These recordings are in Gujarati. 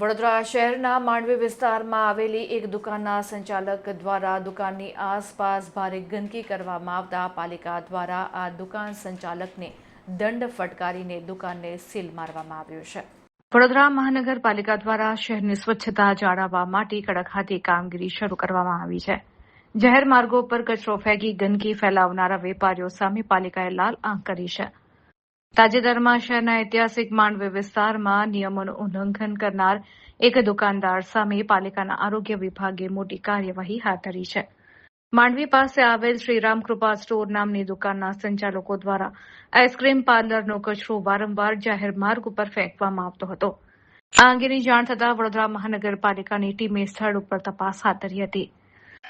વડોદરા શહેરના માંડવી વિસ્તારમાં આવેલી એક દુકાનના સંચાલક દ્વારા દુકાનની આસપાસ ભારે ગંદકી કરવામાં આવતા પાલિકા દ્વારા આ દુકાન સંચાલકને દંડ ફટકારીને દુકાનને સીલ મારવામાં આવ્યું છે। વડોદરા મહાનગરપાલિકા દ્વારા શહેરની સ્વચ્છતા જાળવવા માટે કડક હાથે કામગીરી શરૂ કરવામાં આવી છે। જાહેર માર્ગો પર કચરો ફેંકી ગંદકી ફેલાવનારા વેપારીઓ સામે પાલિકાએ લાલ આંખ કરી છે। તાજેતરમાં શહેરના ઐતિહાસિક માંડવી વિસ્તારમાં નિયમોનું ઉલ્લંઘન કરનાર એક દુકાનદાર સામે પાલિકાના આરોગ્ય વિભાગે મોટી કાર્યવાહી હાથ ધરી છે। માંડવી પાસે આવેલ શ્રીરામ કૃપા સ્ટોર નામની દુકાનના સંચાલકો દ્વારા આઈસ્ક્રીમ પાર્લરનો કચરો વારંવાર જાહેર માર્ગ ઉપર ફેંકવામાં આવતો હતો। આ અંગેની જાણ થતાં વડોદરા મહાનગરપાલિકાની ટીમે સ્થળ ઉપર તપાસ હાથ ધરી હતી।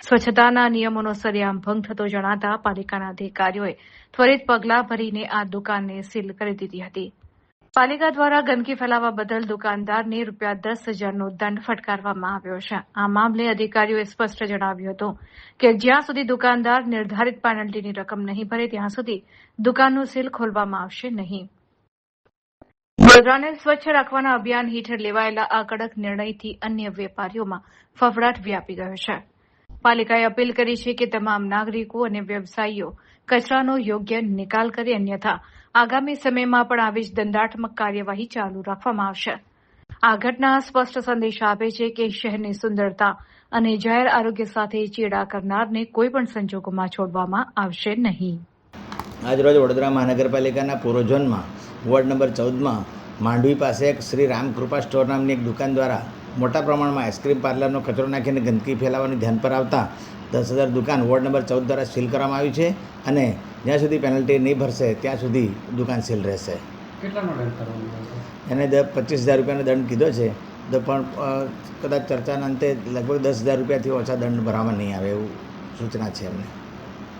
સ્વચ્છતાના નિયમોનો સરેઆમ ભંગ થતો જણાતા પાલિકાના અધિકારીઓએ ત્વરિત પગલાં ભરીને આ દુકાનને સીલ કરી દીધી હતી। પાલિકા દ્વારા ગંદકી ફેલાવવા બદલ દુકાનદારને ₹10,000નો દંડ ફટકારવામાં આવ્યો છે। આ મામલે અધિકારીઓએ સ્પષ્ટ જણાવ્યું હતું કે જ્યાં સુધી દુકાનદાર નિર્ધારિત પેનલ્ટીની રકમ નહીં ભરે ત્યાં સુધી દુકાનનું સીલ ખોલવામાં આવશે નહીં। વડોદરાને સ્વચ્છ રાખવાના અભિયાન હેઠળ લેવાયેલા આ કડક નિર્ણયથી અન્ય વેપારીઓમાં ફફડાટ વ્યાપી ગયો છે। પાલિકાએ અપીલ કરી છે કે તમામ નાગરિકો અને વ્યવસાયીઓ કચરાનો યોગ્ય નિકાલ કરે, અન્યથા આગામી સમયમાં પણ આવી જ દંડાત્મક કાર્યવાહી ચાલુ રાખવામાં આવશે। આ ઘટના સ્પષ્ટ સંદેશ આપે છે કે શહેરની સુંદરતા અને જાહેર આરોગ્ય સાથે ચેડા કરનારને કોઈપણ સંજોગોમાં છોડવામાં આવશે નહીં। આજરોજ વડોદરા મહાનગરપાલિકાના પૂર્વ ઝોનમાં વોર્ડ નંબર 14માં માંડવી પાસે એક શ્રી રામ કૃપા સ્ટોર નામની એક દુકાન દ્વારા મોટા પ્રમાણમાં આઈસ્ક્રીમ પાર્લરનો કચરો નાખીને ગંદકી ફેલાવવાની ધ્યાન પર આવતા 10,000 દુકાન વોર્ડ નંબર 14 દ્વારા સીલ કરવામાં આવી છે અને જ્યાં સુધી પેનલ્ટી નહીં ભરશે ત્યાં સુધી દુકાન સીલ રહેશે। કેટલાનો દંડ કરવાનો છે? એને ₹25,000 રૂપિયાનો દંડ કીધો છે, તો પણ કદાચ ચર્ચાના અંતે લગભગ ₹10,000 રૂપિયાથી ઓછા દંડ ભરવામાં નહીં આવે એવું સૂચના છે એમને।